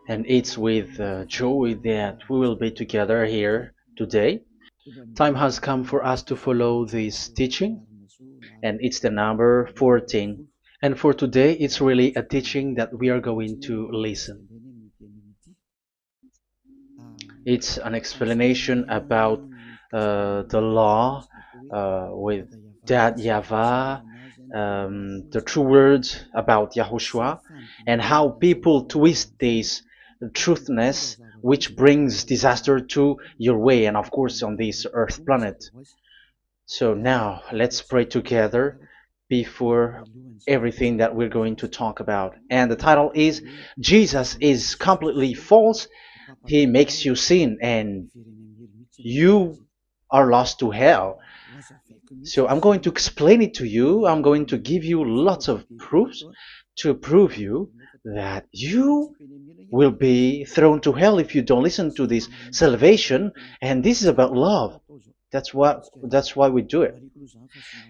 And it's with joy that we will be together here today. Time has come for us to follow this teaching, and it's the number 14. And for today, it's really a teaching that we are going to listen. It's an explanation about the law with that YAHVAH, the true words about YAHOSHUAH, and how people twist this truthness which brings disaster to your way and of course on this earth planet. So now let's pray together before everything that we're going to talk about. And the title is Jesus is completely false. He makes you sin and you are lost to hell. So I'm going to explain it to you. I'm going to give you lots of proofs to prove you that you will be thrown to hell if you don't listen to this salvation. And this is about love. That's why we do it.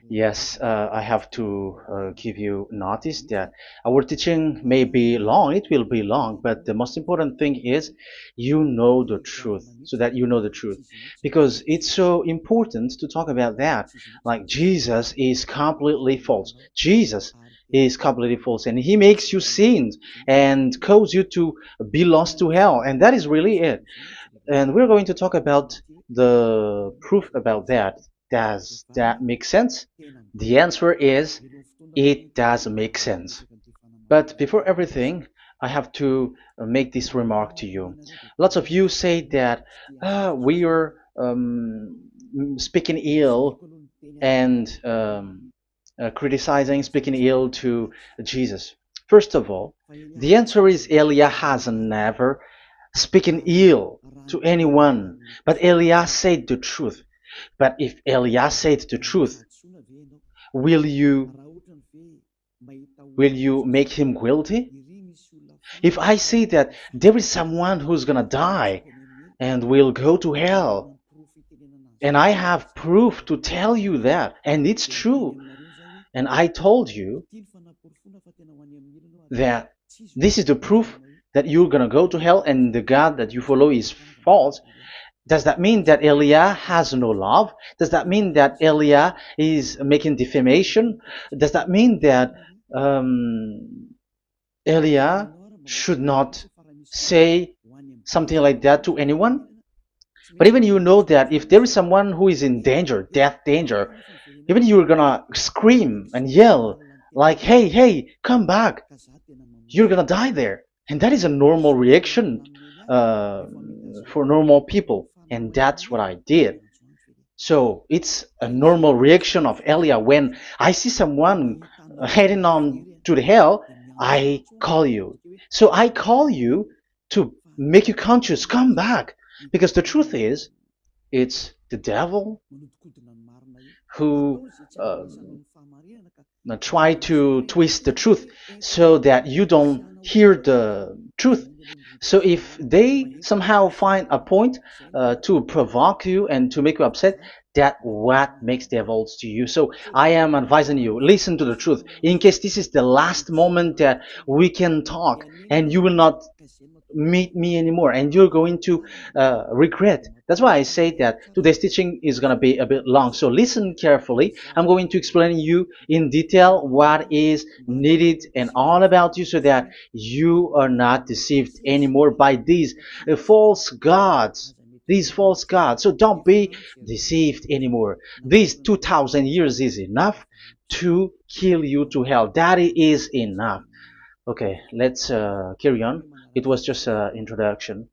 Yes, I have to give you notice that our teaching may be long, it will be long, but the most important thing is you know the truth, so that you know the truth. Because it's so important to talk about that. Like Jesus is completely false. Jesus is completely false, and he makes you sin and cause you to be lost to hell, and that is really it. And we're going to talk about the proof about that. Does that make sense? The answer is it does make sense. But before everything, I have to make this remark to you. Lots of you say that we are speaking ill and criticizing, speaking ill to Jesus. First of all, the answer is Elia has never speaking ill to anyone, but Elia said the truth. But if Elia said the truth, will you make him guilty? If I say that there is someone who's gonna die and will go to hell, and I have proof to tell you that, and it's true, and I told you that this is the proof that you're gonna go to hell and the God that you follow is false, does that mean that Elia has no love? Does that mean that Elia is making defamation? Does that mean that um, Elia should not say something like that to anyone? But even you know that if there is someone who is in danger, death danger, even you're gonna scream and yell like, hey, hey, come back. You're gonna die there. And that is a normal reaction uh, for normal people. And that's what I did. So it's a normal reaction of Elia. When I see someone heading on to the hell, I call you. So I call you to make you conscious, come back. Because the truth is, it's the devil who try to twist the truth so that you don't hear the truth. So if they somehow find a point to provoke you and to make you upset, that what makes devils to you. So I am advising you, listen to the truth. In case this is the last moment that we can talk and you will not meet me anymore and you're going to regret. That's why I say that today's teaching is going to be a bit long, so listen carefully. I'm going to explain you in detail what is needed and all about you so that you are not deceived anymore by these false gods, so don't be deceived anymore. These 2000 years is enough to kill you to hell. That is enough. Okay, let's carry on. It was just an introduction.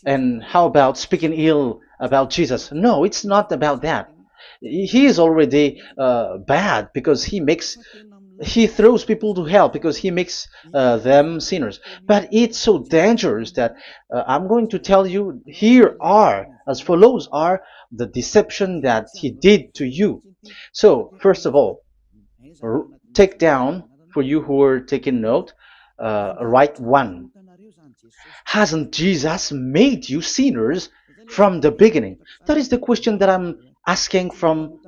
And how about speaking ill about Jesus? No, it's not about that. He is already bad because he throws people to hell because he makes them sinners. But it's so dangerous that I'm going to tell you here are as follows are the deception that he did to you. So first of all, take down for you who are taking note. Write one. Hasn't Jesus made you sinners from the beginning? That is the question that I'm asking from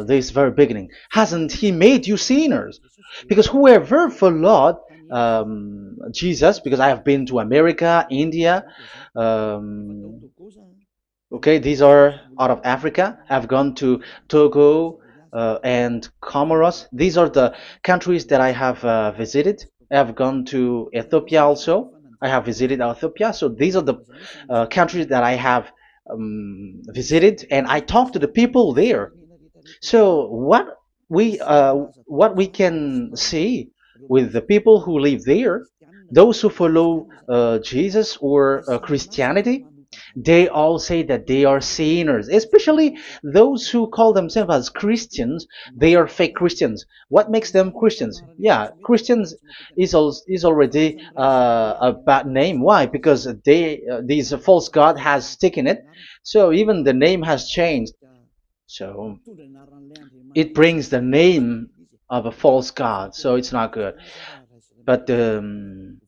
this very beginning. Hasn't he made you sinners? Because whoever followed Jesus, because I have been to America, India. Um, okay, these are out of Africa. I've gone to Togo and Comoros. These are the countries that I have visited. I've gone to Ethiopia also. I have visited Ethiopia. So these are the countries that I have visited, and I talked to the people there. So what we can see with the people who live there, those who follow Jesus or Christianity, they all say that they are sinners, especially those who call themselves as Christians. They are fake Christians. What makes them Christians? Yeah, Christians is already a bad name. Why? Because these false god has taken it. So even the name has changed. So it brings the name of a false god. So it's not good. But the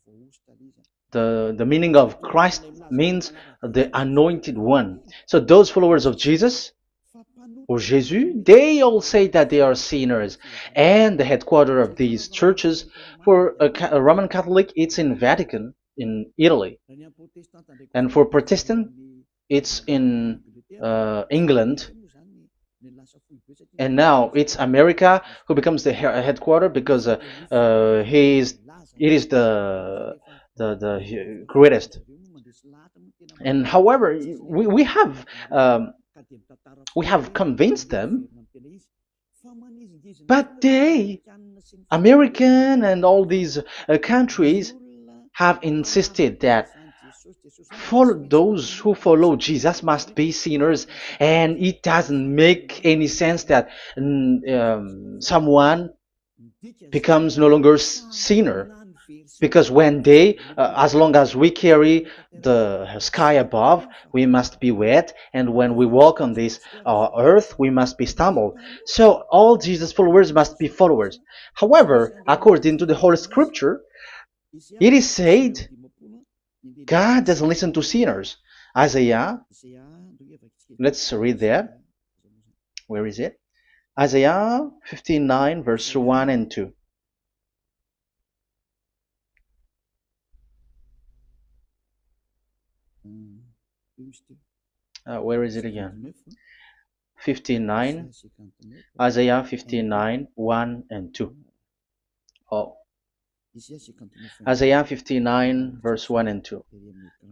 meaning of Christ means the anointed one. So those followers of Jesus or Jesus, they all say that they are sinners. And the headquarters of these churches, for a Roman Catholic, it's in Vatican in Italy, and for Protestant, it's in England. And now it's America who becomes the headquarter because he is it is the greatest. And however, um, we have convinced them, but they, American and all these countries, have insisted that for those who follow Jesus must be sinners, and it doesn't make any sense that someone becomes no longer sinner, because when they, as long as we carry the sky above, we must be wet, and when we walk on this earth, we must be stumbled. So all Jesus followers must be followers. However, according to the Holy Scripture, it is said God doesn't listen to sinners. Isaiah, let's read that. Where is it? Isaiah 59, verse 1 and 2. Where is it again? 59, Isaiah 59, 1 and 2. Oh, Isaiah 59, verse 1 and 2.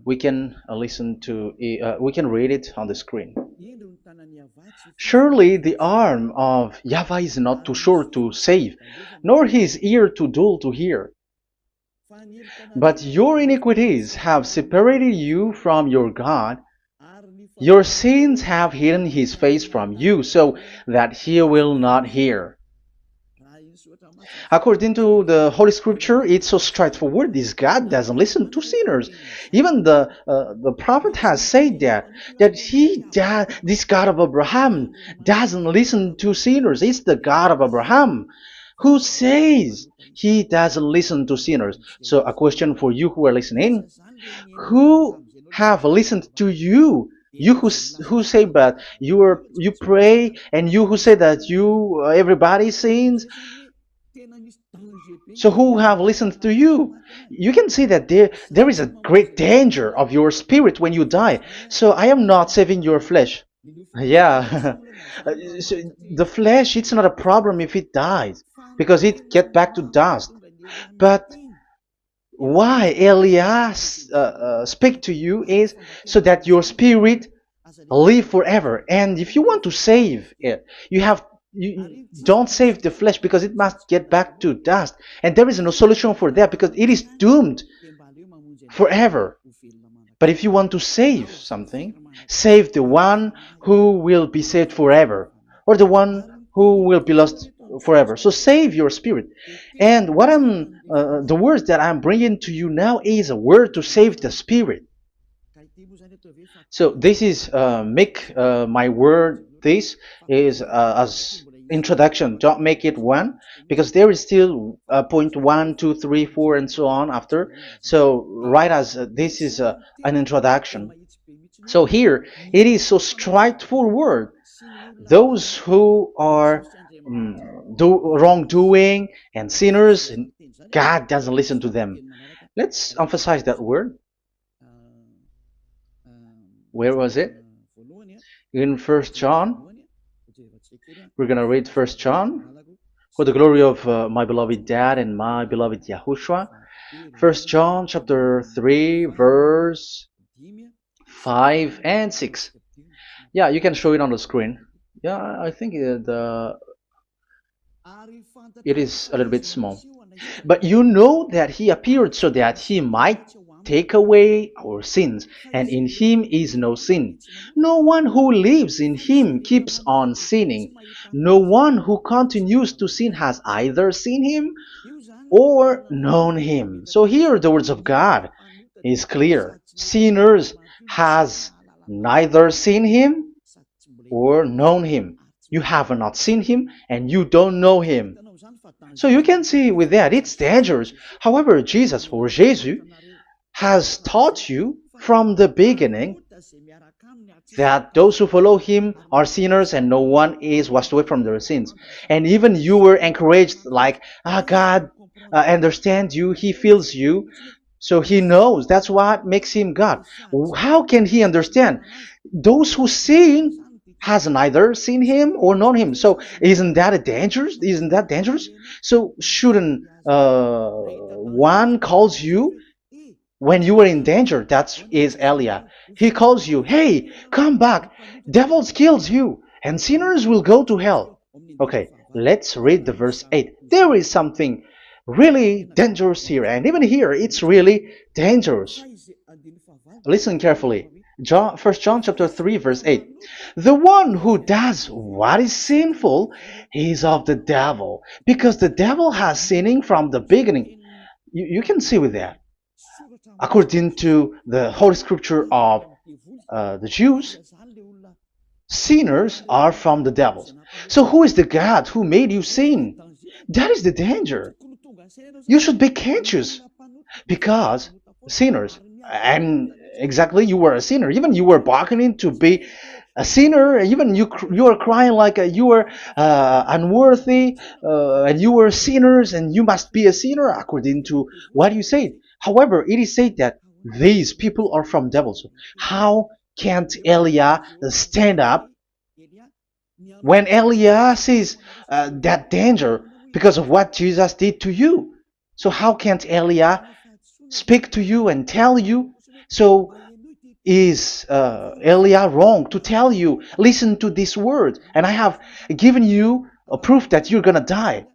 We can we can read it on the screen. Surely the arm of Yahweh is not too short to save, nor his ear too dull to hear. But your iniquities have separated you from your God. Your sins have hidden his face from you, so that he will not hear. According to the Holy Scripture, it's so straightforward. This God doesn't listen to sinners. Even the prophet has said that this God of Abraham doesn't listen to sinners. It's the God of Abraham who says he doesn't listen to sinners. So a question for you who are listening: who have listened to you? You who say but you pray, and you who say that you everybody sins. So who have listened to you? You can see that there is a great danger of your spirit when you die. So I am not saving your flesh. Yeah. So the flesh, it's not a problem if it dies, because it get back to dust. But why Elias speak to you is so that your spirit live forever. And if you want to save it, you don't save the flesh, because it must get back to dust, and there is no solution for that because it is doomed forever. But if you want to save something, save the one who will be saved forever, or the one who will be lost forever. So save your spirit. And the words that I'm bringing to you now is a word to save the spirit. So this is make my word. This is as introduction. Don't make it one, because there is still point 1, 2, 3, 4, and so on after. So write as this is an introduction. So here it is so straightforward. Those who are wrongdoing and sinners, God doesn't listen to them. Let's emphasize that word. Where was it? In First John. We're gonna read First John. For the glory of my beloved Dad and my beloved Yahushua. First John chapter 3 verse 5 and 6. Yeah, you can show it on the screen. Yeah, I think it is a little bit small. But you know that he appeared so that he might take away our sins, and in him is no sin. No one who lives in him keeps on sinning. No one who continues to sin has either seen him or known him. So here the words of God is clear. Sinners has neither seen him or known him. You have not seen him and you don't know him. So you can see with that it's dangerous. However, Jesus or Jesus has taught you from the beginning that those who follow him are sinners and no one is washed away from their sins. And even you were encouraged like, God understands you, he feels you, so he knows. That's what makes him God. How can he understand? Those who sin has neither seen him or known him. So isn't that a dangerous? Isn't that dangerous? So shouldn't one calls you when you were in danger? That is Elia. He calls you, hey, come back. Devils kills you, and sinners will go to hell. Okay, let's read the verse 8. There is something really dangerous here, and even here it's really dangerous. Listen carefully. First John chapter 3 verse 8. The one who does what is sinful is of the devil, because the devil has sinning from the beginning. You can see with that. According to the Holy Scripture of the Jews, sinners are from the devils. So who is the God who made you sin? That is the danger. You should be conscious, because sinners, and exactly you were a sinner, even you were bargaining to be a sinner, even you are crying like you were unworthy, and you were sinners and you must be a sinner according to what you said. However, it is said that these people are from devils. How can't Elia stand up when Elia sees that danger because of what Jesus did to you? So how can't Elia speak to you and tell you? So is Elia wrong to tell you, listen to this word, and I have given you a proof that you're gonna die?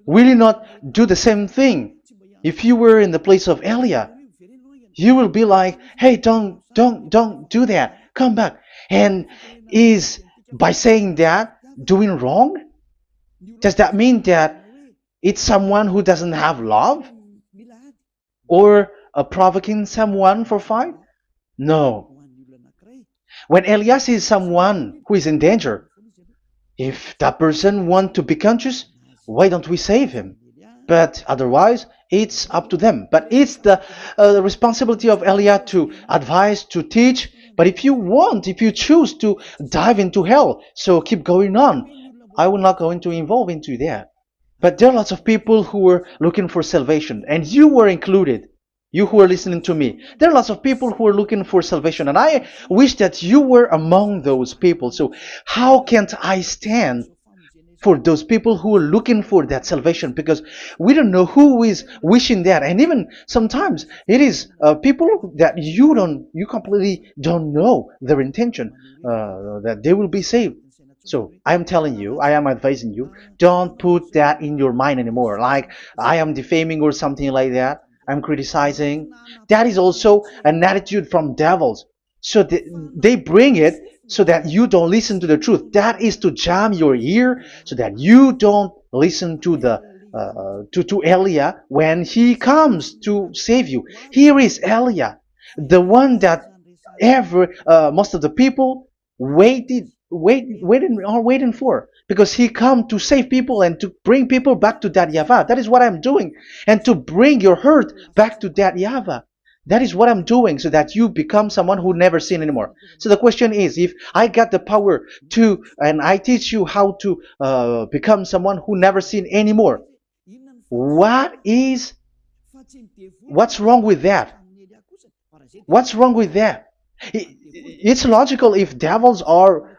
Will you not do the same thing? If you were in the place of Elia, you will be like, hey, don't do that, come back. And is by saying that doing wrong? Does that mean that it's someone who doesn't have love, or provoking someone for fight? No. When Elias sees someone who is in danger, if that person wants to be conscious, why don't we save him? But otherwise, it's up to them. But it's the responsibility of Elia to advise, to teach. But if you choose to dive into hell, so keep going on. I will not go into involve into that. But there are lots of people who were looking for salvation, and you were included. You who are listening to me, there are lots of people who are looking for salvation, and I wish that you were among those people. So how can't I stand for those people who are looking for that salvation? Because we don't know who is wishing that, and even sometimes it is people that you completely don't know their intention, that they will be saved. So I am telling you, I am advising you, don't put that in your mind anymore, like I am defaming or something like that. I'm criticizing. That is also an attitude from devils. So they bring it so that you don't listen to the truth. That is to jam your ear so that you don't listen to the to Elia when he comes to save you. Here is Elia, the one that most of the people waiting for, because he come to save people and to bring people back to that YAHVAH. That is what I'm doing, and to bring your hurt back to that YAHVAH. That is what I'm doing, so that you become someone who never sin anymore. So the question is, if I got the power to, and I teach you how to become someone who never sin anymore, What is what's wrong with that? What's wrong with that? It's logical if devils are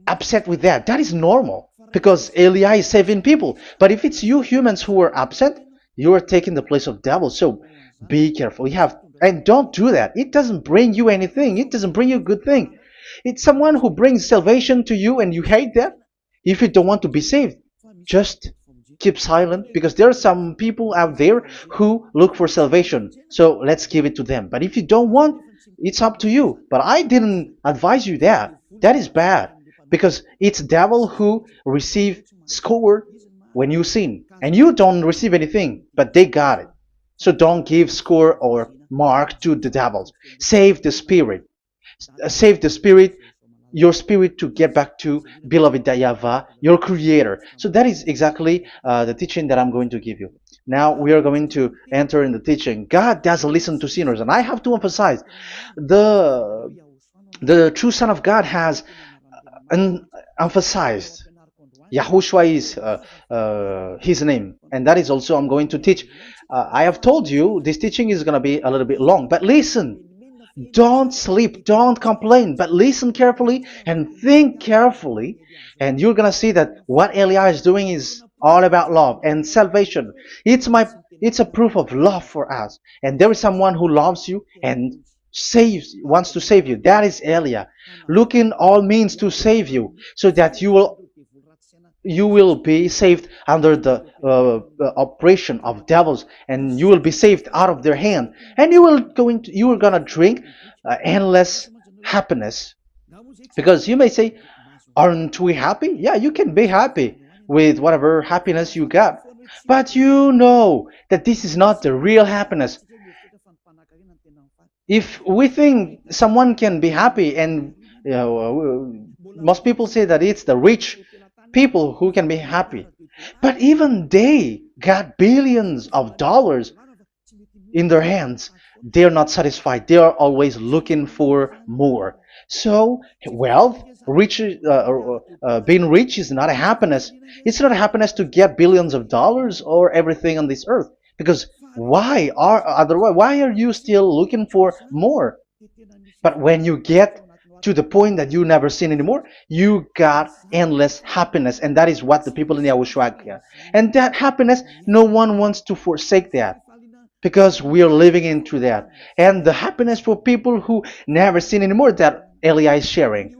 upset with that. That is normal because Eli is saving people. But if it's you humans who are upset, you are taking the place of devils. So be careful. You have and don't do that. It doesn't bring you anything. It doesn't bring you a good thing. It's someone who brings salvation to you and you hate that. If you don't want to be saved, just keep silent because there are some people out there who look for salvation. So let's give it to them. But if you don't want, it's up to you. But I didn't advise you that. That is bad because it's devil who receive score when you sin and you don't receive anything, but they got it. So don't give score or mark to the devils. Save the spirit. Save the spirit, your spirit to get back to beloved Yahweh, your creator. So that is exactly the teaching that I'm going to give you. Now we are going to enter in the teaching. God doesn't listen to sinners, and I have to emphasize the the true Son of God has emphasized. Yahushua is his name, and that is also I'm going to teach. I have told you this teaching is going to be a little bit long, but listen. Don't sleep, don't complain, but listen carefully and think carefully, and you're gonna see that what Elia is doing is all about love and salvation. It's a proof of love for us, and there is someone who loves you and wants to save you. That is Elia, looking all means to save you, so that you will be saved under the oppression of devils, and you will be saved out of their hand, and you are gonna drink endless happiness. Because you may say, aren't we happy? Yeah, you can be happy with whatever happiness you got, but you know that this is not the real happiness. If we think someone can be happy, and most people say that it's the rich people who can be happy, but even they got billions of dollars in their hands, they're not satisfied. They are always looking for more. So wealth, being rich is not a happiness. It's not a happiness to get billions of dollars or everything on this earth. Because why are you still looking for more? But when you get to the point that you never sin anymore, you got endless happiness, and that is what the people in Yahushua get. And that happiness, no one wants to forsake that because we are living into that. And the happiness for people who never sin anymore that Elia is sharing.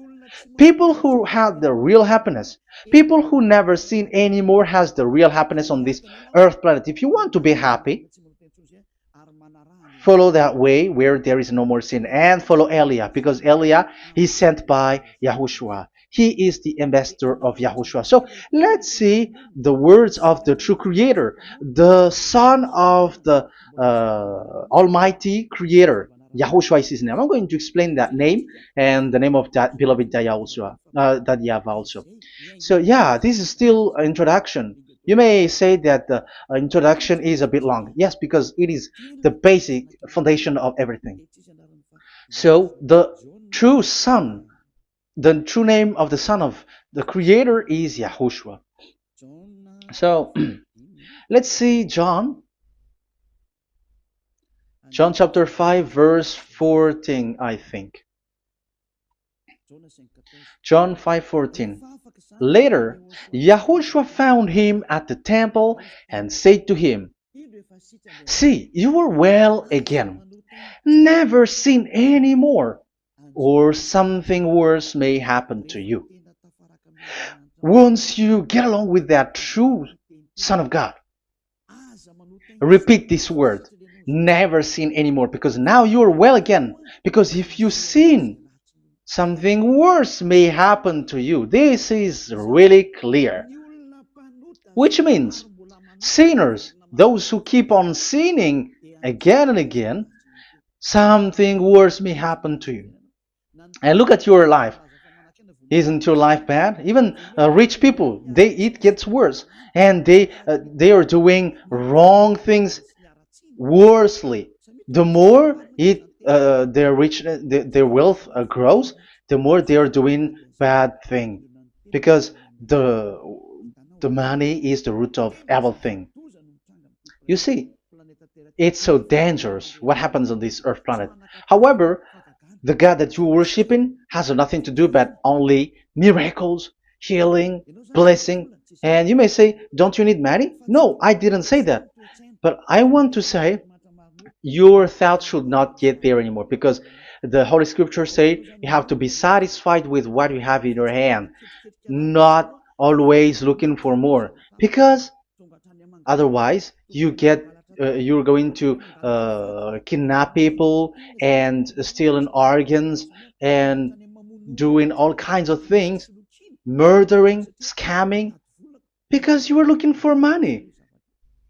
People who have the real happiness, people who never sin anymore has the real happiness on this earth planet. If you want to be happy, follow that way where there is no more sin and follow Elia because Elia is sent by Yahushua. He is the ambassador of Yahushua. So let's see the words of the true creator, the son of the almighty creator. Yahushua is his name. I'm going to explain that name and the name of that beloved Yahushua, that Yahweh also. So yeah, this is still an introduction. You may say that the introduction is a bit long. Yes, because it is the basic foundation of everything. So the true son, the true name of the son of the creator is Yahushua. So let's see John chapter 5 verse 14, I think. John 5:14. Later, Yahushua found him at the temple and said to him, "See, you are well again. Never sin any more, or something worse may happen to you." Once you get along with that true Son of God, repeat this word. Never sin anymore, because now you are well again. Because if you sin, something worse may happen to you. This is really clear. Which means sinners, those who keep on sinning again and again, something worse may happen to you. And look at your life. Isn't your life bad? Even rich people, it gets worse, and they are doing wrong things worsely. The more their rich their wealth grows, the more they are doing bad thing, because the money is the root of everything. You see, it's so dangerous what happens on this earth planet. However, the God that you're worshiping has nothing to do but only miracles, healing, blessing. And you may say, don't you need money? No, I didn't say that. But I want to say your thoughts should not get there anymore because the Holy Scriptures say you have to be satisfied with what you have in your hand, not always looking for more. Because otherwise, you're going to kidnap people and stealing organs and doing all kinds of things, murdering, scamming, because you were looking for money,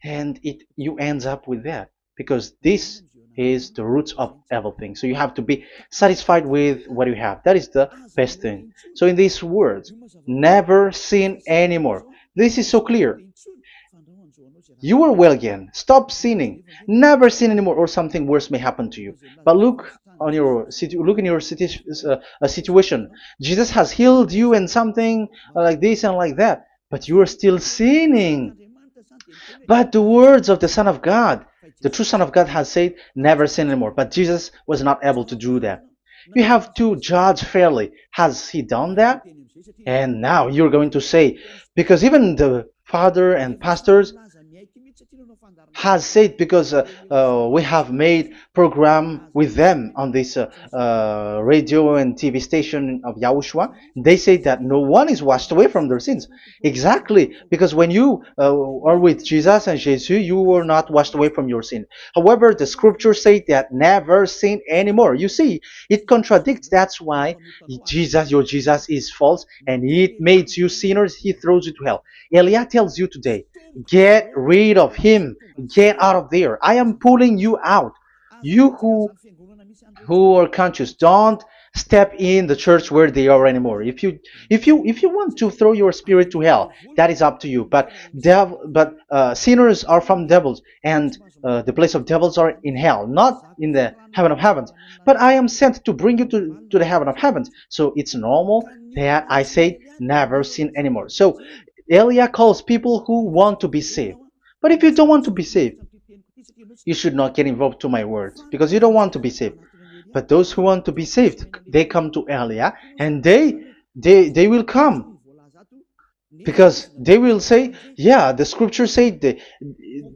and it you ends up with that because this is the roots of everything. So you have to be satisfied with what you have. That is the best thing. So in these words, never sin anymore. This is so clear. You are well again. Stop sinning. Never sin anymore, or something worse may happen to you. But look in your situation. Jesus has healed you and something like this and like that, but you are still sinning. But the words of the Son of God, the true Son of God, has said, "Never sin anymore." But Jesus was not able to do that. You have to judge fairly. Has he done that? And now you're going to say, because even the father and pastors has said, because we have made program with them on this radio and TV station of Yahushua, they say that no one is washed away from their sins. Exactly, because when you are with Jesus and Jesus, you were not washed away from your sin. However, the scriptures say that never sin anymore. You see, it contradicts. That's why your Jesus is false, and it makes you sinners. He throws you to hell. Elia tells you today, get rid of him. Get out of there. I am pulling you out. You who are conscious, don't step in the church where they are anymore. If you want to throw your spirit to hell, that is up to you. But sinners are from devils, and the place of devils are in hell, not in the heaven of heavens. But I am sent to bring you to the heaven of heavens. So it's normal that I say never sin anymore. So Elia calls people who want to be saved. But if you don't want to be saved, you should not get involved to my words because you don't want to be saved. But those who want to be saved, they come to Elia, and they will come because they will say, yeah, the scriptures say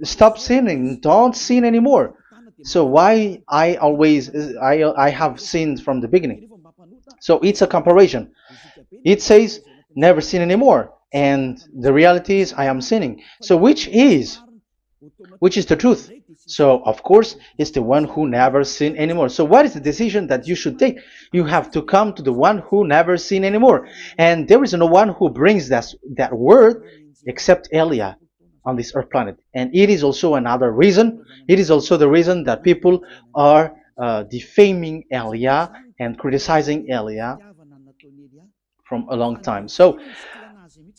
stop sinning, don't sin anymore. So why I have sinned from the beginning. So it's a comparison. It says never sin anymore, and the reality is I am sinning. So which is the truth? So of course it's the one who never sin anymore. So what is the decision that you should take? You have to come to the one who never sin anymore, and there is no one who brings that word except Elia on this earth planet. And it is also another reason. It is also the reason that people are defaming Elia and criticizing Elia from a long time. So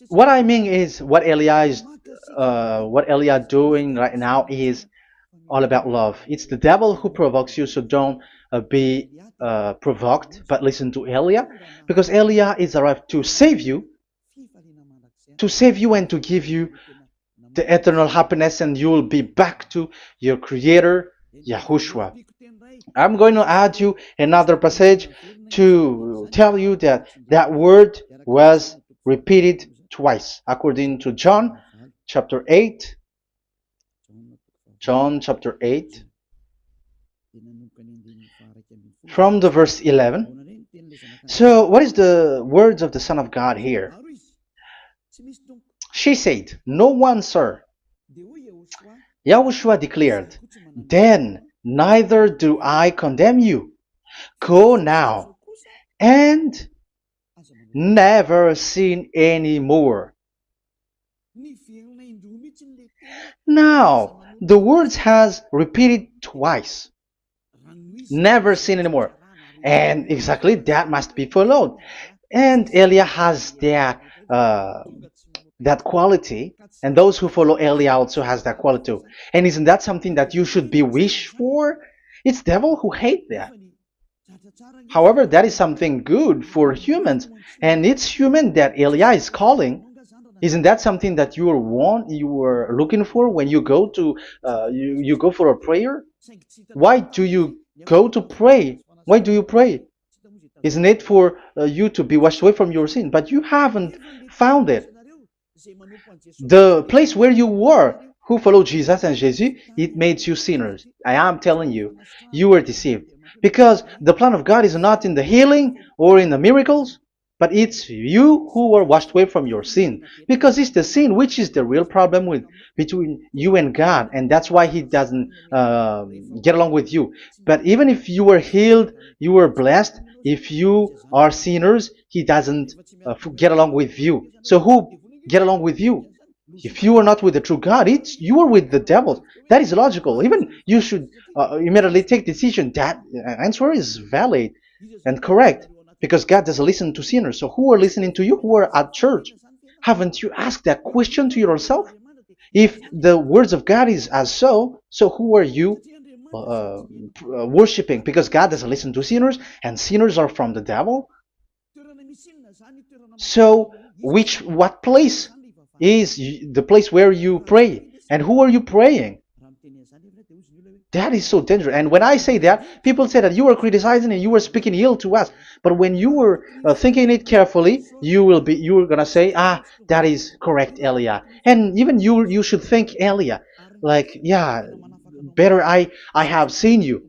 what I mean is what Elia doing right now is all about love. It's the devil who provokes you, so don't be provoked, but listen to Elia, because Elia is arrived to save you and to give you the eternal happiness, and you will be back to your Creator, Yahushua. I'm going to add you another passage to tell you that that word was repeated twice, according to John chapter 8. John chapter 8, from the verse 11. So, what is the words of the Son of God here? She said, "No one, sir." Yahushua declared, "Then neither do I condemn you. Go now and never sin any more." Now, the words has repeated twice. Never sin anymore. And exactly that must be followed. And Elia has that quality, and those who follow Elia also has that quality too. And isn't that something that you should be wish for? It's devil who hate that. However, that is something good for humans, and it's human that Elia is calling. Isn't that something that you were looking for when you go to you go for a prayer? Why do you go to pray? Why do you pray? Isn't it for you to be washed away from your sin? But you haven't found it. The place where you were, who followed Jesus and Jesus, it made you sinners. I am telling you, you were deceived. Because the plan of God is not in the healing or in the miracles, but it's you who were washed away from your sin. Because it's the sin which is the real problem with between you and God, and that's why He doesn't get along with you. But even if you were healed, you were blessed. If you are sinners, He doesn't get along with you. So who get along with you? If you are not with the true God, it's you are with the devil. That is logical. Even you should immediately take decision. That answer is valid and correct because God doesn't listen to sinners. So who are listening to you? Who are at church? Haven't you asked that question to yourself? If the words of God is as so who are you worshiping? Because God doesn't listen to sinners, and sinners are from the devil. So, what place is the place where you pray? And who are you praying? That is so dangerous. And when I say that, people say that you are criticizing and you are speaking ill to us. But when you were thinking it carefully, you are gonna say, ah, that is correct, Elia. And even you should think, Elia, like, yeah, better I have seen you.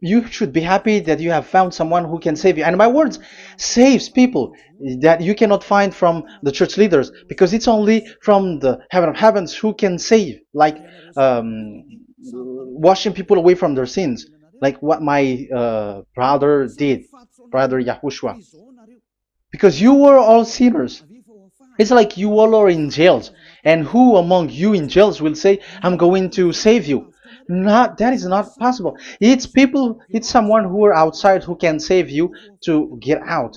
You should be happy that you have found someone who can save you. And my words saves people that you cannot find from the church leaders because it's only from the heaven of heavens who can save, like washing people away from their sins, like what my brother did, brother Yahushua. Because you were all sinners. It's like you all are in jails. And who among you in jails will say, I'm going to save you? Not that is not possible. It's people, it's someone who are outside who can save you to get out.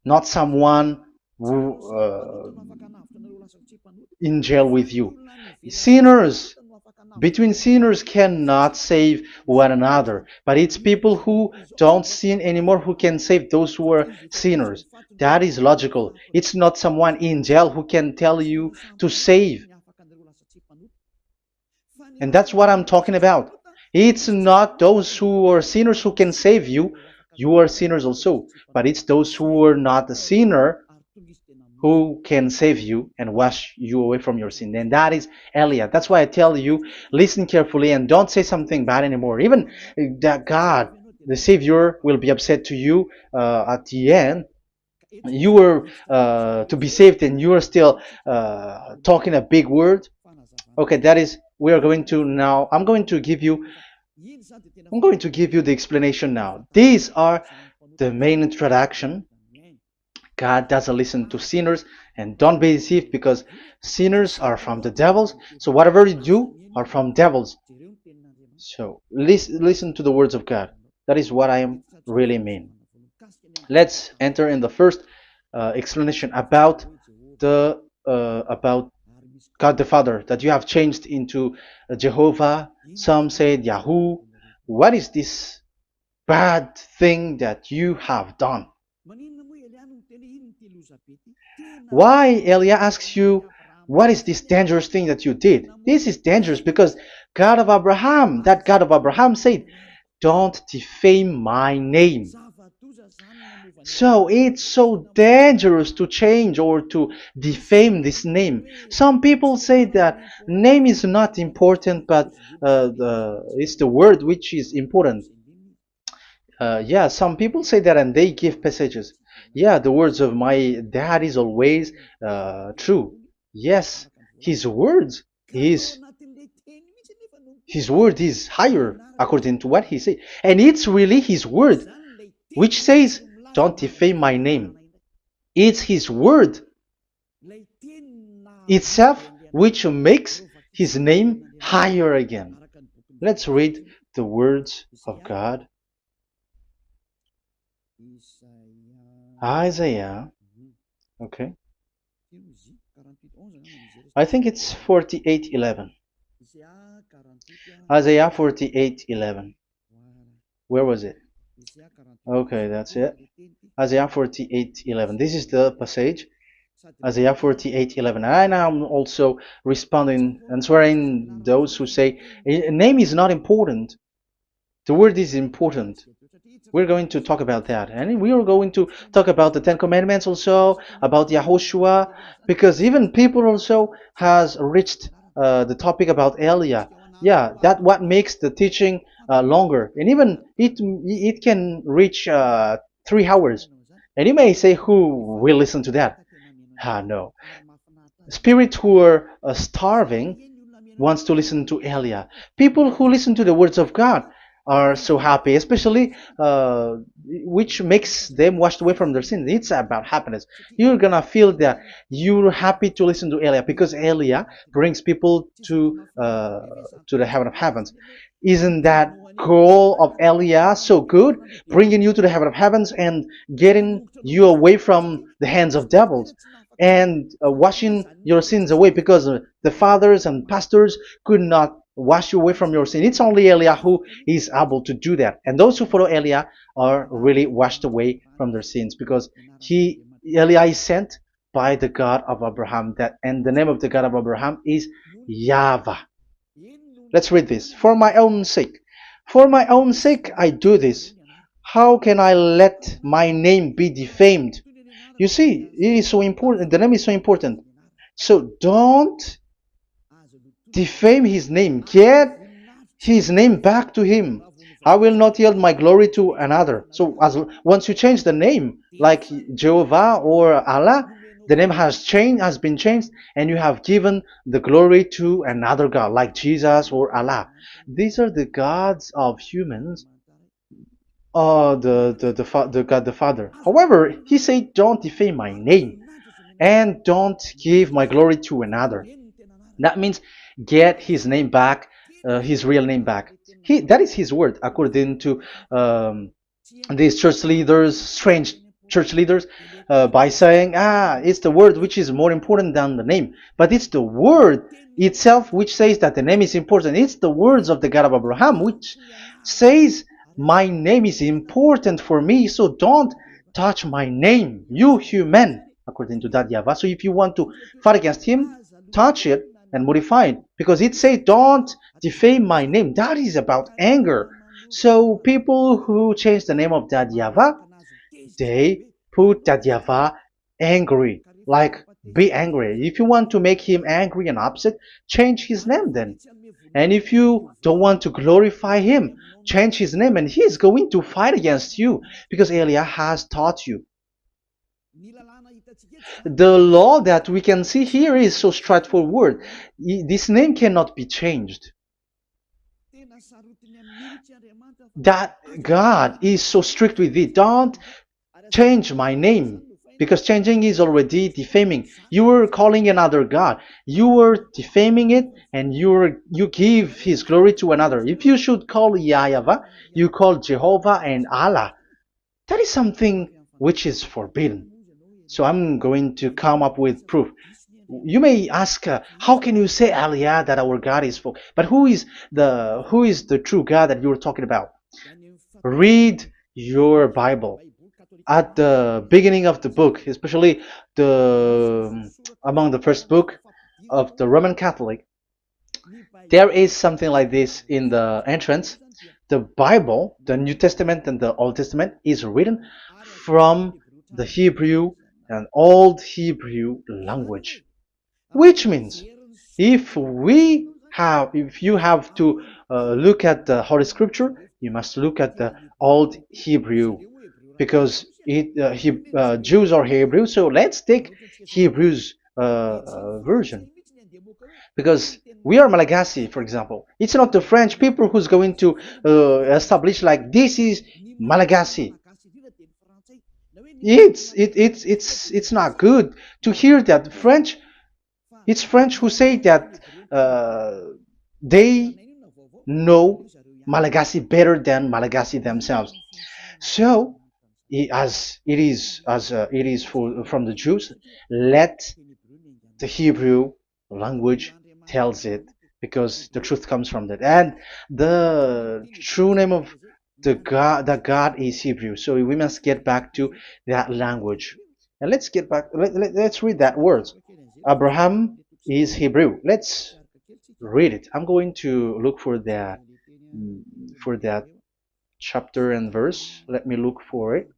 Not someone who in jail with you. Sinners, between sinners cannot save one another, but it's people who don't sin anymore who can save those who are sinners. That is logical. It's not someone in jail who can tell you to save. And that's what I'm talking about. It's not those who are sinners who can save you. You are sinners also. But it's those who are not a sinner who can save you and wash you away from your sin. And that is Elia. That's why I tell you, listen carefully and don't say something bad anymore. Even that God, the Savior, will be upset to you at the end. You were to be saved and you are still talking a big word. Okay, that is, we are going to now, I'm going to give you the explanation now. These are the main introduction. God doesn't listen to sinners, and don't be deceived because sinners are from the devils. So whatever you do are from devils. So listen to the words of God. That is what I am really mean. Let's enter in the first explanation about about God the Father that you have changed into Jehovah. Some said Yahoo. What is this bad thing that you have done? Why Elia asks you, what is this dangerous thing that you did? This is dangerous because God of Abraham, that God of Abraham said, don't defame my name. So it's so dangerous to change or to defame this name. Some people say that name is not important, but it's the word which is important. Yeah, some people say that and they give passages. Yeah, the words of my dad is always true. Yes, his words, his word is higher according to what he said. And it's really his word which says, don't defame my name. It's his word itself which makes his name higher again. Let's read the words of God. Isaiah, okay. I think it's 48:11. Isaiah 48:11. Where was it? Okay, that's it. Isaiah 48:11. This is the passage. Isaiah 48:11. And I'm also responding, answering those who say a name is not important. The word is important. We're going to talk about that. And we are going to talk about the Ten Commandments also, about Yahushua, because even people also has reached the topic about Elia. Yeah, that what makes the teaching longer. And even it can reach 3 hours. And you may say, who will listen to that? Ah, no. Spirits who are starving wants to listen to Elia. People who listen to the words of God are so happy, especially which makes them washed away from their sins. It's about happiness. You're gonna feel that you're happy to listen to Elia because Elia brings people to the heaven of heavens. Isn't that goal of Elia so good, bringing you to the heaven of heavens and getting you away from the hands of devils? And washing your sins away because the fathers and pastors could not wash you away from your sin. It's only Elia who is able to do that. And those who follow Elia are really washed away from their sins because Elia is sent by the God of Abraham. That and the name of the God of Abraham is YAHVAH. Let's read this. For my own sake. For my own sake I do this. How can I let my name be defamed? You see, it is so important. The name is so important. So don't defame his name. Get his name back to him. I will not yield my glory to another. So as once you change the name, like Jehovah or Allah, the name has been changed, and you have given the glory to another God, like Jesus or Allah. These are the gods of humans, the God the Father. However, he said, "Don't defame my name, and don't give my glory to another." That means get his name back, his real name back. That is his word, according to these church leaders, strange church leaders, by saying, it's the word which is more important than the name. But it's the word itself which says that the name is important. It's the words of the God of Abraham which says, my name is important for me, so don't touch my name, you human, according to that YAHVAH. So if you want to fight against him, touch it and modify it, because it says don't defame my name. That is about anger. So people who change the name of that YAHVAH, they put that YAHVAH angry, like be angry. If you want to make him angry and upset, change his name then. And if you don't want to glorify him, change his name, and he is going to fight against you, because Elia has taught you. The law that we can see here is so straightforward. This name cannot be changed. That God is so strict with it. Don't change my name, because changing is already defaming. You are calling another God. You are defaming it, and you give his glory to another. If you should call YAHVAH, you call Jehovah and Allah. That is something which is forbidden. So I'm going to come up with proof. You may ask, how can you say Aliyah that our God is for? But who is the true God that you're talking about? Read your Bible. At the beginning of the book, especially among the first book of the Roman Catholic, there is something like this in the entrance. The Bible, the New Testament and the Old Testament, is written from the Hebrew and Old Hebrew language, which means if you have to look at the Holy Scripture, you must look at the Old Hebrew, because Jews are Hebrew. So let's take Hebrew's version, because we are Malagasy, for example. It's not the French people who's going to establish like this is Malagasy. It's not good to hear that French. It's French who say that they know Malagasy better than Malagasy themselves. So, as it is from the Jews, let the Hebrew language tells it, because the truth comes from that, and the true name of the God is Hebrew. So we must get back to that language. And let's get back. Let's read that word. Abraham is Hebrew. Let's read it. I'm going to look mm, for that chapter and verse. Let me look for it,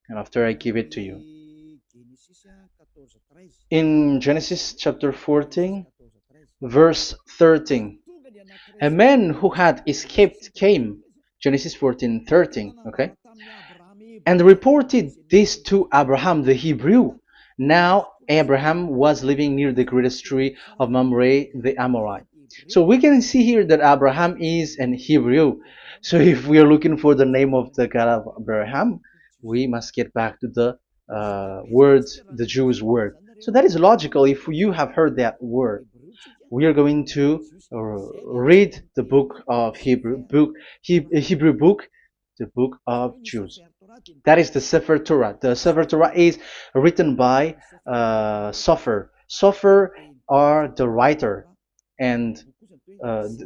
and after I give it to you. In Genesis chapter 14, verse 13, a man who had escaped came, Genesis 14:13, okay, and reported this to Abraham the Hebrew. Now Abraham was living near the greatest tree of Mamre the Amorite. So we can see here that Abraham is an Hebrew. So if we are looking for the name of the God of Abraham, we must get back to the word, the Jews' word. So that is logical. If you have heard that word, we are going to read the book of Hebrew book, the book of Jews. That is the Sefer Torah. The Sefer Torah is written by Sofer. Sofer are the writer, and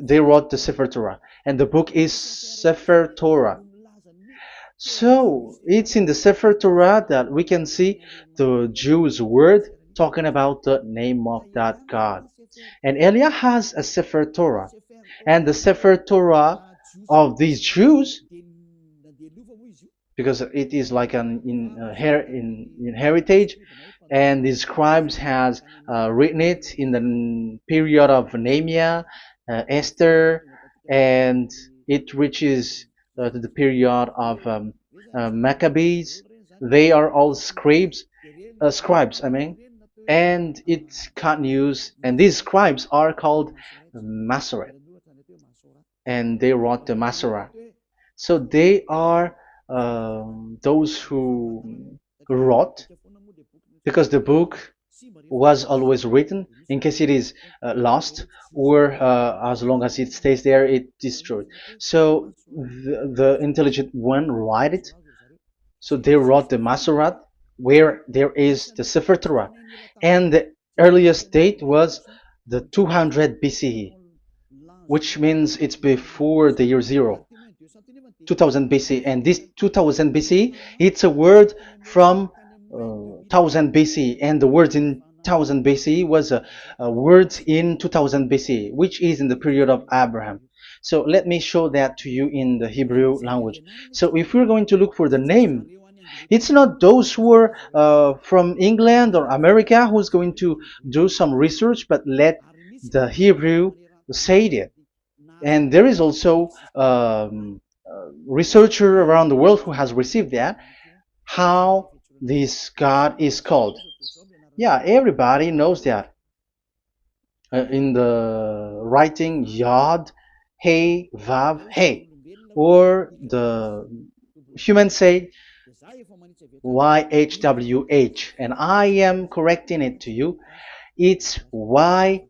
they wrote the Sefer Torah, and the book is Sefer Torah. So it's in the Sefer Torah that we can see the Jews' word talking about the name of that God. And Elia has a Sefer Torah, and the Sefer Torah of these Jews, because it is like an in heritage, and the scribes has written it in the period of Nehemiah, Esther, and it reaches to the period of Maccabees. They are all scribes, I mean, and it continues, and these scribes are called Masoret, and they wrote the Masorah. So they are those who wrote, because the book was always written in case it is lost, or as long as it stays there, it destroyed. So the intelligent one write it. So they wrote the Masorat, where there is the Sefer Torah, and the earliest date was the 200 BCE, which means it's before the year zero. 2000 BC, and this 2000 BC, it's a word from 1000 BC, and the word in 1000 BC was a word in 2000 BC, which is in the period of Abraham. So let me show that to you in the Hebrew language. So if we're going to look for the name, it's not those who are from England or America who's going to do some research, but let the Hebrew say it. And there is also researcher around the world who has received that, how this God is called. Yeah, everybody knows that. In the writing Yod, Hey, Vav, Hey, or the human say YHWH, and I am correcting it to you. It's YHVH,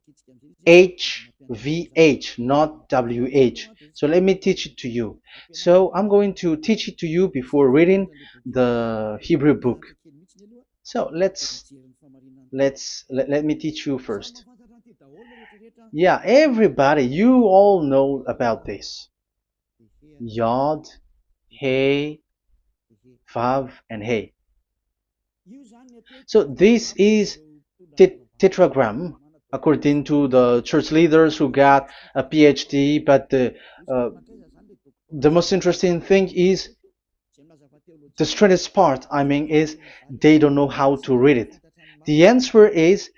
not WH. So let me teach it to you. So I'm going to teach it to you before reading the Hebrew book. So let me teach you first. Yeah, everybody, you all know about this. Yod, Hey, Vav, and Hey. So this is tetragram, according to the church leaders who got a PhD. But the most interesting thing is, the strangest part, I mean, is they don't know how to read it. The answer is,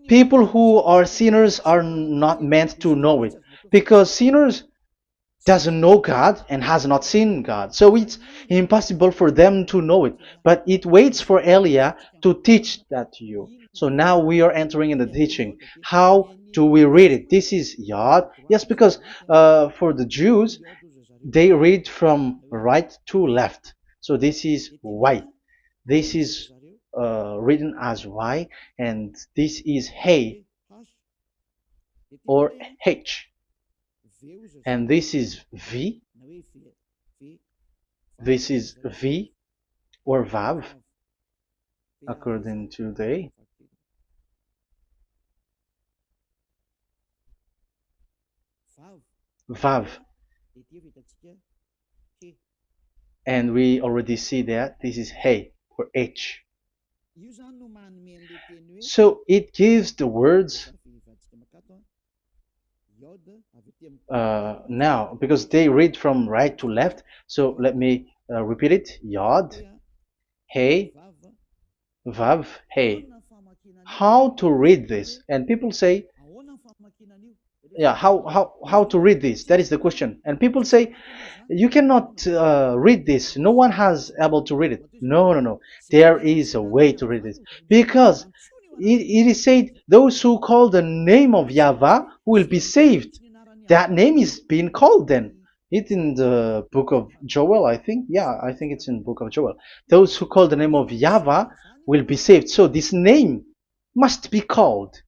people who are sinners are not meant to know it, because sinners doesn't know God and has not seen God. So it's impossible for them to know it. But it waits for Elia to teach that to you. So now we are entering in the teaching. How do we read it? This is Yod. Yes, because for the Jews, they read from right to left. So this is Y. This is written as Y, and this is Hey or H. And this is V. This is V or Vav, according to the Vav. And we already see that this is Hey. or H. So it gives the words now, because they read from right to left. So let me repeat it. Yod, Hey, Vav, Hey. How to read this? And people say, yeah, how to read this? That is the question. And people say, you cannot read this. No one has able to read it. No, no, no. There is a way to read this, because it is said those who call the name of Yahweh will be saved. That name is being called then. It's in the book of Joel, I think. Yeah, I think it's in the book of Joel. Those who call the name of Yahweh will be saved. So this name must be called.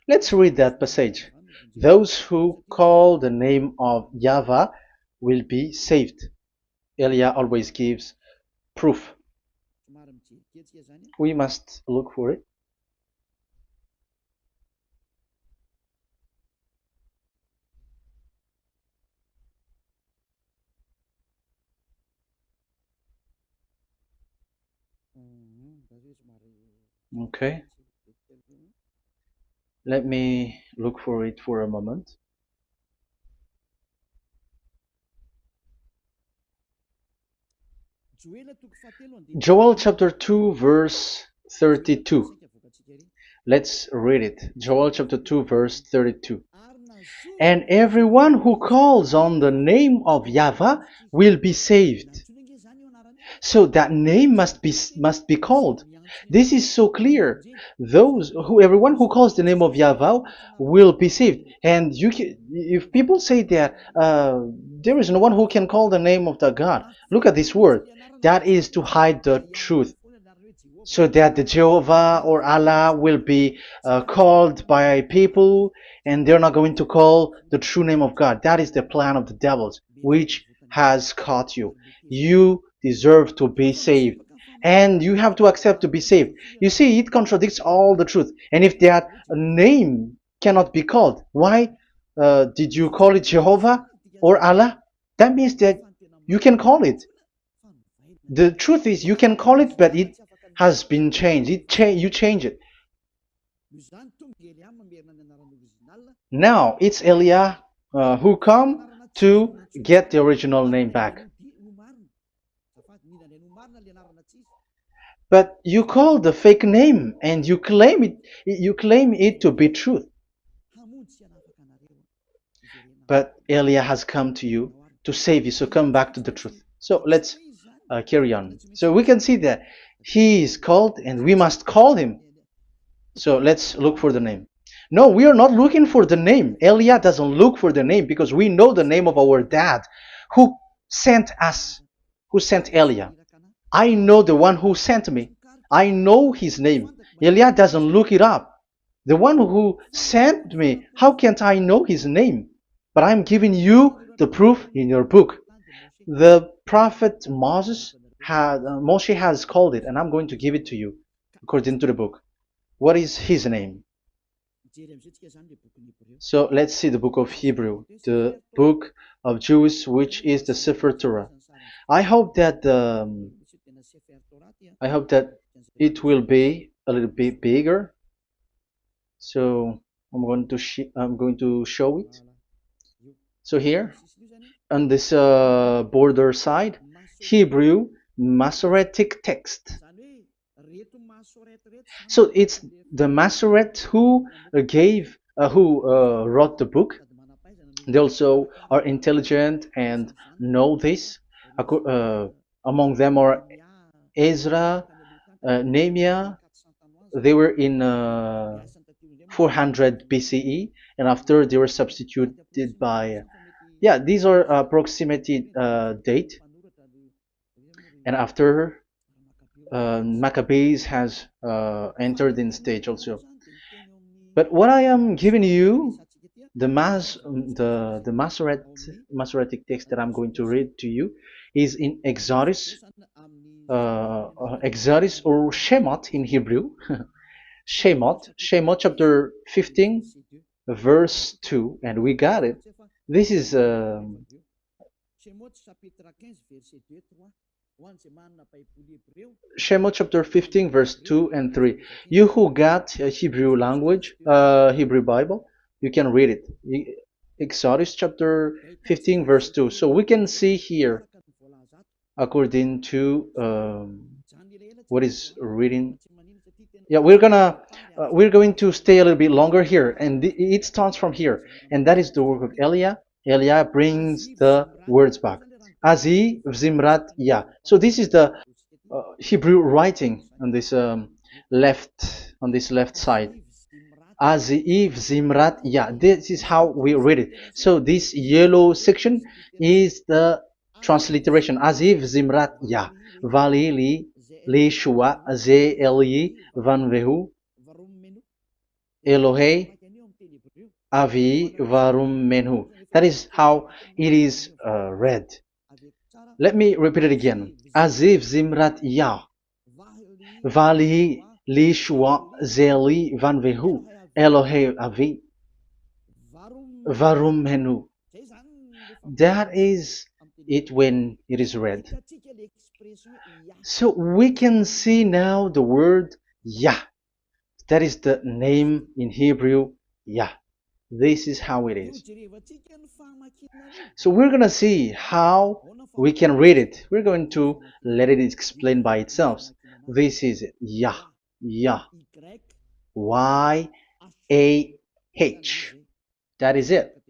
Let's read that passage. Those who call the name of Yahweh will be saved. Elia always gives proof. We must look for it. Okay. Let me look for it for a moment. Joel chapter 2 verse 32. Let's read it. Joel chapter 2 verse 32. And everyone who calls on the name of Yahweh will be saved. So that name must be called. This is so clear. Everyone who calls the name of Yahweh will be saved. And if people say that there is no one who can call the name of the God, look at this word. That is to hide the truth, so that the Jehovah or Allah will be called by people, and they're not going to call the true name of God. That is the plan of the devils, which has caught you. You deserve to be saved, and you have to accept to be saved. You see, it contradicts all the truth. And if that name cannot be called, why did you call it Jehovah or Allah? That means that you can call it. The truth is, you can call it, but it has been changed. You change it. Now it's Elia who come to get the original name back. But you call the fake name and you claim it. You claim it to be truth. But Elia has come to you to save you. So come back to the truth. So let's carry on. So we can see that he is called and we must call him. So let's look for the name. No, we are not looking for the name. Elia doesn't look for the name, because we know the name of our dad who sent us, who sent Elia. I know the one who sent me. I know his name. Elia doesn't look it up. The one who sent me, how can't I know his name? But I'm giving you the proof in your book. The prophet Moshe has called it, and I'm going to give it to you according to the book. What is his name? So let's see the book of Hebrew, the book of Jews, which is the Sefer Torah. I hope that it will be a little bit bigger. So I'm going to show it. So here on this border side, Hebrew Masoretic text. So it's the Masoret who wrote the book. They also are intelligent and know this. Among them are Ezra, Nehemiah. They were in 400 BCE, and after they were substituted by, yeah, these are approximated date. And after Maccabees has entered in stage also. But what I am giving you, the Masoretic text that I'm going to read to you, is in Exodus, Exodus or Shemot in Hebrew. Shemot chapter 15, verse 2, and we got it. This is Shemot chapter 15 verse 2 and 3. You who got a Hebrew language, Hebrew Bible, you can read it. Exodus chapter 15 verse 2. So we can see here according to what is reading. Yeah, we're going to stay a little bit longer here, and it starts from here, and that is the work of Eliah. Eliah brings the words back. Azi Zimrat Ya. So this is the Hebrew writing on this left side. Aziv Zimrat Ya. This is how we read it. So this yellow section is the transliteration. Aziv Zimrat Ya. Valili li Shua Ze Eli Van Vehu Elohei Avi Varum Menhu. That is how it is read. Let me repeat it again. Aziv Zimrat Ya. Vali li Shua Zeli Van Vehu Elohei Avi Varum Menhu. That is it when it is read. So we can see now the word Yah. That is the name in Hebrew, Yah. This is how it is. So we're going to see how we can read it. We're going to let it explain by itself. This is it. Yah. Yah. Y-A-H. That is it.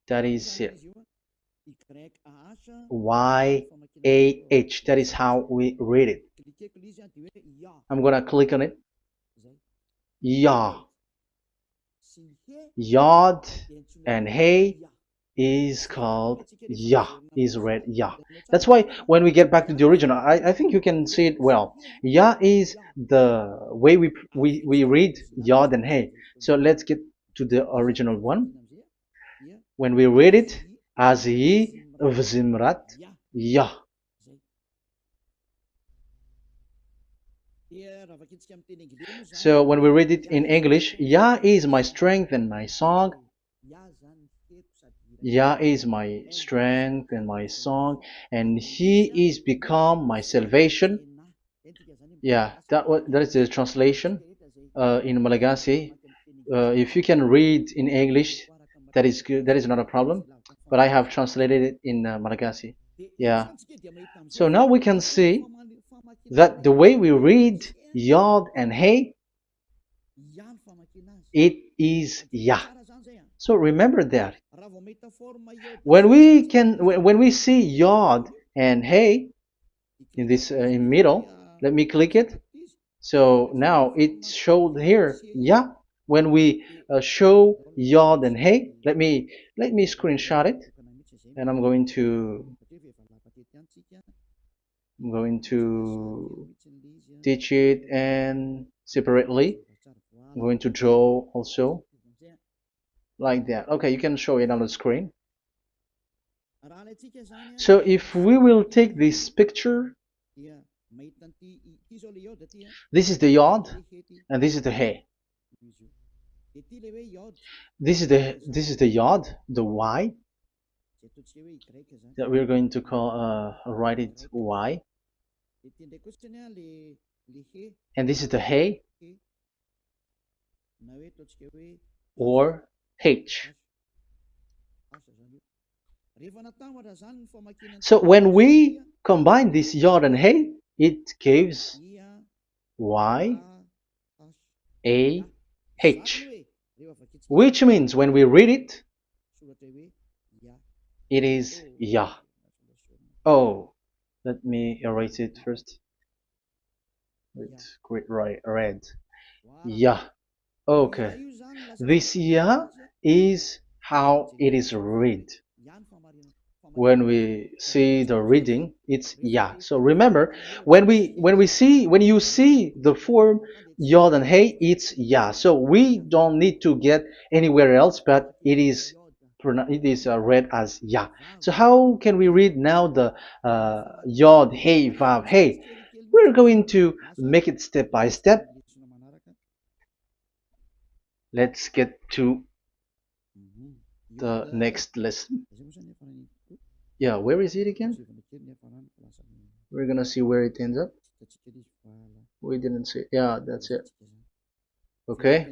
That is it. Y-A-H. That is how we read it. I'm going to click on it. Yah. Yod and Hey is called Yah, is read Yah. That's why when we get back to the original, I think you can see it well. Yah is the way we read Yod and Hey. So let's get to the original one. When we read it, Azi Vzimrat Yah. So when we read it in English, Yah is my strength and my song. Yah is my strength and my song, and He is become my salvation. Yeah, that is the translation in Malagasy. If you can read in English, that is good. That is not a problem. But I have translated it in Malagasy. Yeah. So now we can see that the way we read Yod and Hey, it is Yah. So remember that. When we see Yod and Hey in this in middle, let me click it. So now it showed here Yah. When we show Yod and Hey, let me screenshot it, and I'm going to teach it and separately. I'm going to draw also like that. Okay, you can show it on the screen. So if we will take this picture, this is the Yod and this is the Hey. This is the Yod, the Y, that we're going to call write it Y. And this is the Hey or H. So when we combine this Yod and Hey, it gives Y A H, which means when we read it, it is Yah. Oh, let me erase it first with great red. Yah. Okay. This Yah is how it is read. When we see the reading, it's Yah. So remember, when you see the form Yod and Hey, it's Yah. So we don't need to get anywhere else, but it is read as Yah. So how can we read now the Yod, Hey, Vav, Hey? We're going to make it step by step. Let's get to the next lesson. Yeah, where is it again? We're gonna see where it ends up. We didn't see. Yeah, that's it. Okay,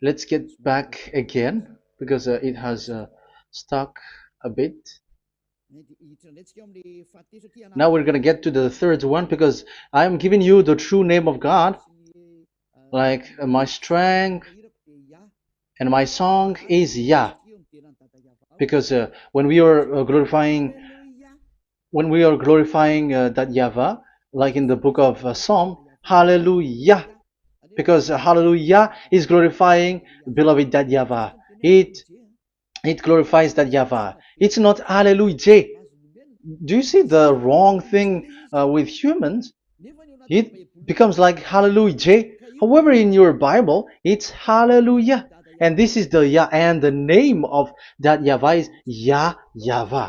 let's get back again because it has stuck a bit. Now we're gonna get to the third one because I'm giving you the true name of God, like my strength and my song is Yah, because when we are glorifying that Yahweh, like in the book of Psalm, Hallelujah, because Hallelujah is glorifying beloved that Yahweh. It it glorifies that Yahweh. It's not Hallelujah. Do you see the wrong thing with humans? It becomes like Hallelujah. However, in your Bible, it's Hallelujah. And this is the Yah, and the name of that Yahweh is Yahweh.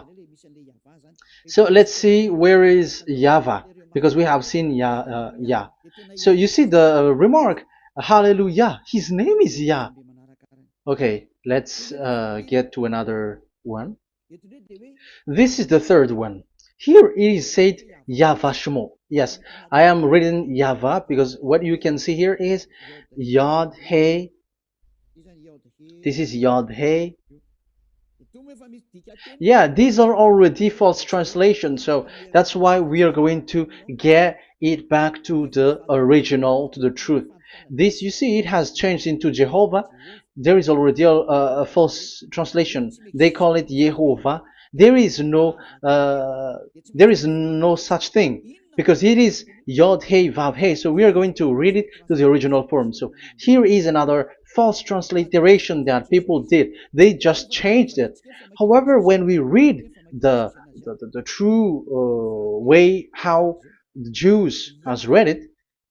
So let's see where is Yahweh, because we have seen Yah. So you see the remark, Hallelujah. His name is Yah. Okay, let's get to another one. This is the third one. Here it is said YAHVAH. Yes, I am reading Yahvah because what you can see here is Yod Hey. This is Yod Hey. Yeah, these are already false translations, so that's why we are going to get it back to the original, to the truth. This, you see, it has changed into Jehovah. There is already a false translation. They call it Yehovah. There is no, uh, there is no such thing because it is Yod Hey Vav Hey. So we are going to read it to the original form. So here is another false transliteration that people did. They just changed it. However, when we read the true way how the Jews has read it,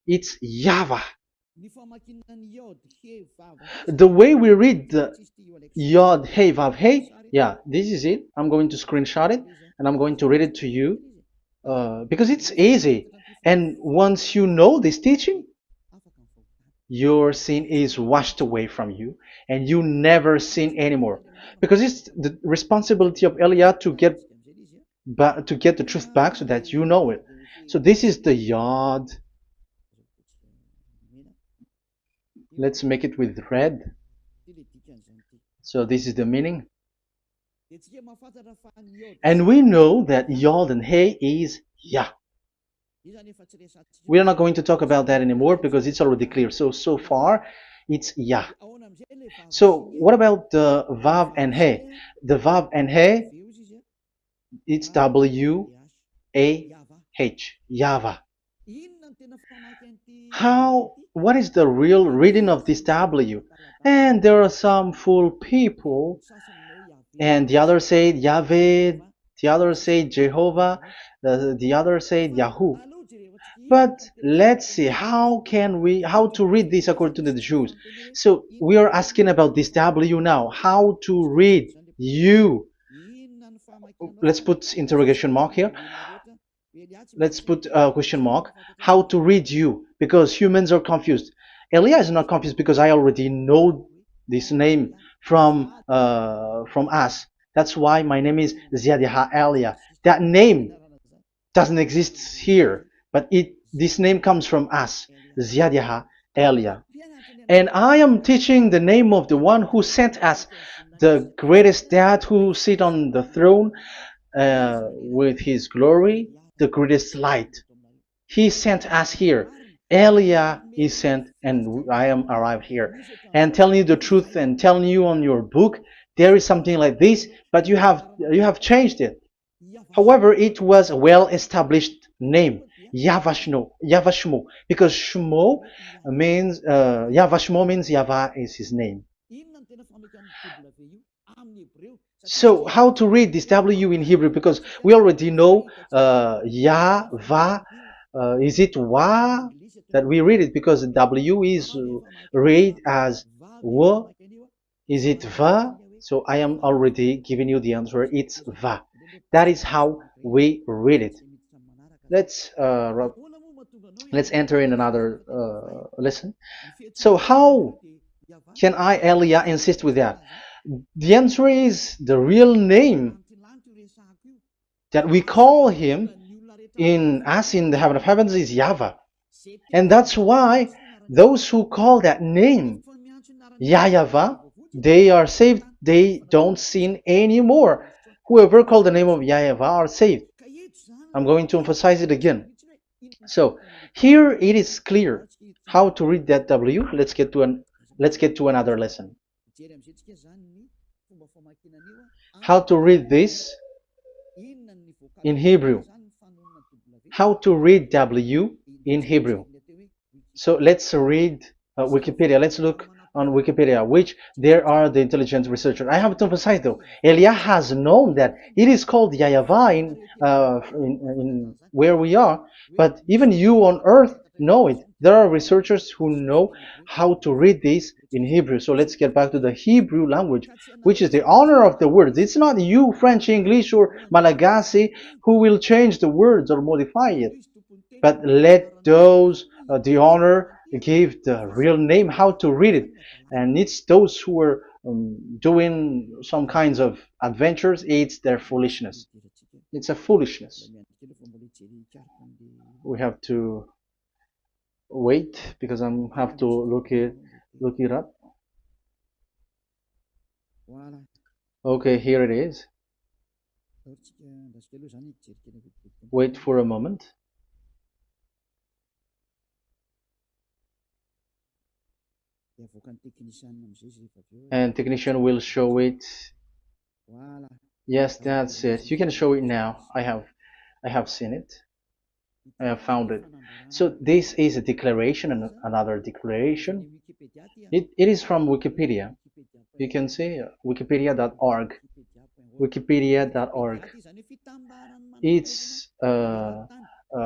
it's Yahweh. The way we read the Yod Hey Vav Hey, yeah, this is it. I'm going to screenshot it and I'm going to read it to you because it's easy. And once you know this teaching, your sin is washed away from you and you never sin anymore. Because it's the responsibility of Eliah to get the truth back so that you know it. So this is the Yod. Let's make it with red. So this is the meaning. And we know that Yod and Hey is Yah. We are not going to talk about that anymore because it's already clear. So far, it's Yah. So what about the Vav and He? The Vav and He, it's W-A-H, Yahvah. What is the real reading of this W? And there are some fool people, and the others say Yahweh, the others say Jehovah, the others say Yahoo. But let's see how to read this according to the Jews. So we are asking about this W now. How to read you? Let's put interrogation mark here. Let's put a question mark. How to read you? Because humans are confused. Elia is not confused because I already know this name from us. That's why my name is Ziadiha Elia. That name doesn't exist here, but this name comes from us, Ziadiha Elia. And I am teaching the name of the one who sent us, the greatest dad who sit on the throne with his glory, the greatest light. He sent us here. Elia is sent, and I am arrived here. And telling you the truth and telling you on your book, there is something like this, but you have changed it. However, it was a well-established name, YAHVAH, because Shmo means YAHVAH means Yahweh is his name. So how to read this W in Hebrew? Because we already know Yahvah. Is it Wa that we read it? Because W is read as W. Is it Va? So I am already giving you the answer. It's Va. That is how we read it. Let's enter in another lesson. So how can I, Elia, insist with that? The answer is the real name that we call him in as in the heaven of heavens is YAHVAH. And that's why those who call that name YAHVAH, they are saved. They don't sin anymore. Whoever called the name of YAHVAH are saved. I'm going to emphasize it again. So here it is clear how to read that W. Let's get to another lesson. How to read this in Hebrew. How to read W in Hebrew. So let's read Wikipedia. Let's look on Wikipedia, which there are the intelligent researchers. I have to emphasize though, Elia has known that it is called YAHVAH in where we are, but even you on earth know it. There are researchers who know how to read this in Hebrew. So let's get back to the Hebrew language, which is the honor of the words. It's not you, French, English, or Malagasy, who will change the words or modify it. But let those the honor give the real name, how to read it. And it's those who are doing some kinds of adventures, it's their foolishness. It's a foolishness. We have to wait because I have to look it up. Okay, here it is. Wait for a moment. And technician will show it. Yes, that's it. You can show it now. I have seen it. I have found it. So this is a declaration and another declaration. It is from Wikipedia. You can see wikipedia.org. Wikipedia.org. It's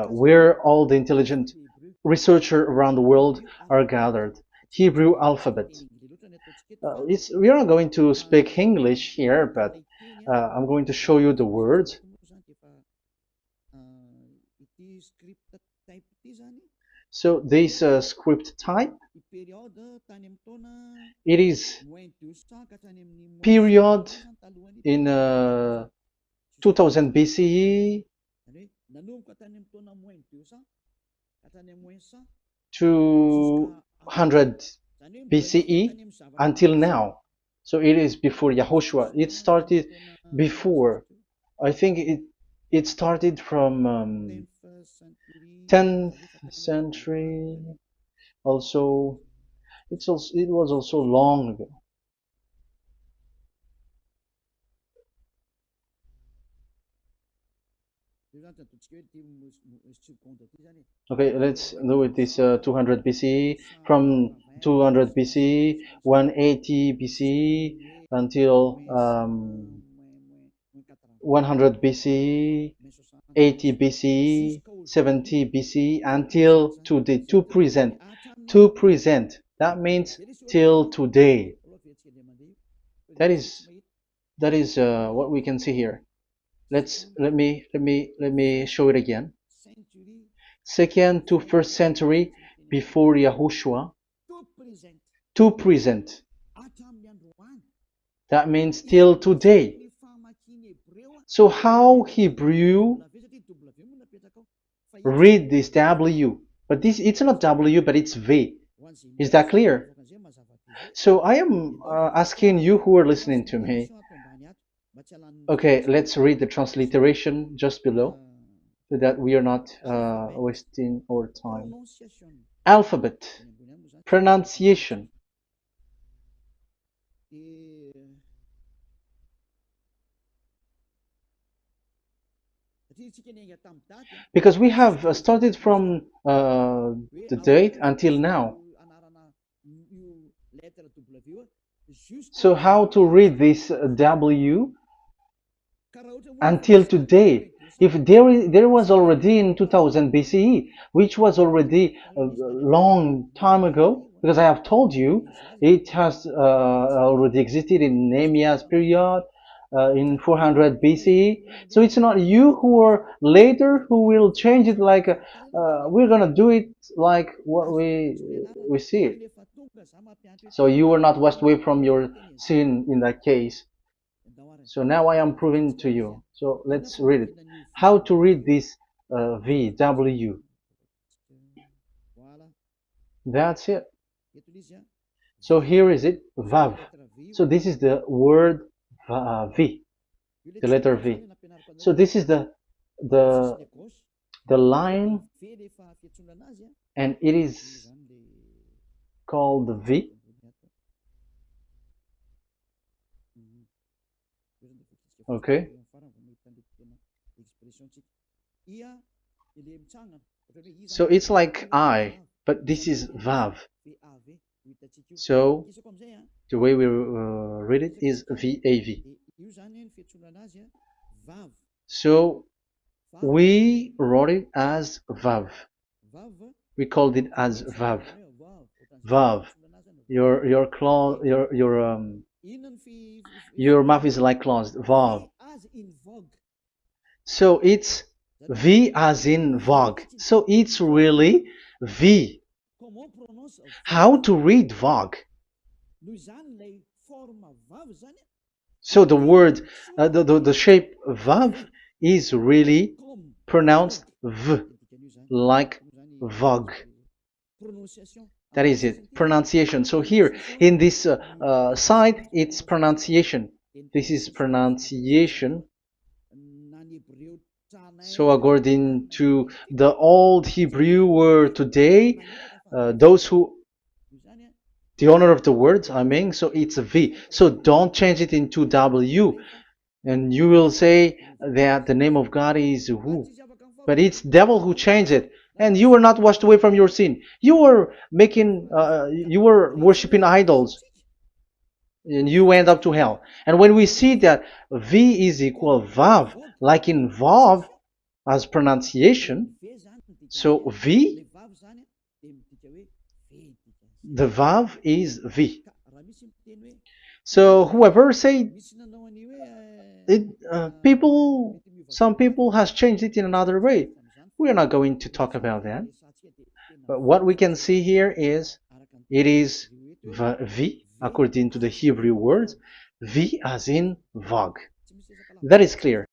where all the intelligent researchers around the world are gathered. Hebrew alphabet. We are not going to speak English here, but I'm going to show you the words. So this script type, it is period in 2000 BCE to 100 BCE until now. So it is before Yahushua. It started before. I think it started from 10th century. Also, it was also long ago. Okay, let's do it this 200 BCE, from 200 BCE, 180 BCE until 100 BCE, 80 BCE, 70 BCE until today, to present. That means till today. That is what we can see here. Let me show it again. Second to first century before Yahushua, to present. That means till today. So how Hebrew read this W? But it's not W, but it's V. Is that clear? So I am asking you who are listening to me. Okay, let's read the transliteration just below, so that we are not wasting our time. Alphabet, pronunciation. Because we have started from the date until now. So how to read this W until today? If there was already in 2000 BCE, which was already a long time ago, because I have told you it has already existed in Nehemiah's period, in 400 BCE. So it's not you who are later who will change it, like we're gonna do it like what we see it. So you were not washed away from your sin in that case. So now I am proving to you. So let's read it. How to read this V, W. That's it. So here is it, VAV. So this is the word V, the letter V. So this is the line, and it is called the V. Okay. So it's like I, but this is VAV. So the way we read it is VAV. So we wrote it as VAV. We called it as VAV. VAV. Your mouth is like closed. VAV. So it's V as in Vogue. So it's really V. How to read Vogue? So the word, the shape Vav is really pronounced V, like Vogue. That is it, pronunciation. So here in this side, it's pronunciation. This is pronunciation. So according to the old Hebrew word today, those who, the owner of the words, I mean, so it's a V. So don't change it into W. And you will say that the name of God is who? But it's devil who changed it. And you were not washed away from your sin. You were you were worshiping idols. And you went up to hell. And when we see that V is equal Vav, like in Vav, as pronunciation, so V, the Vav is V. So whoever say it, some people has changed it in another way. We are not going to talk about that. But what we can see here is it is V according to the Hebrew words, V as in Vogue. That is clear.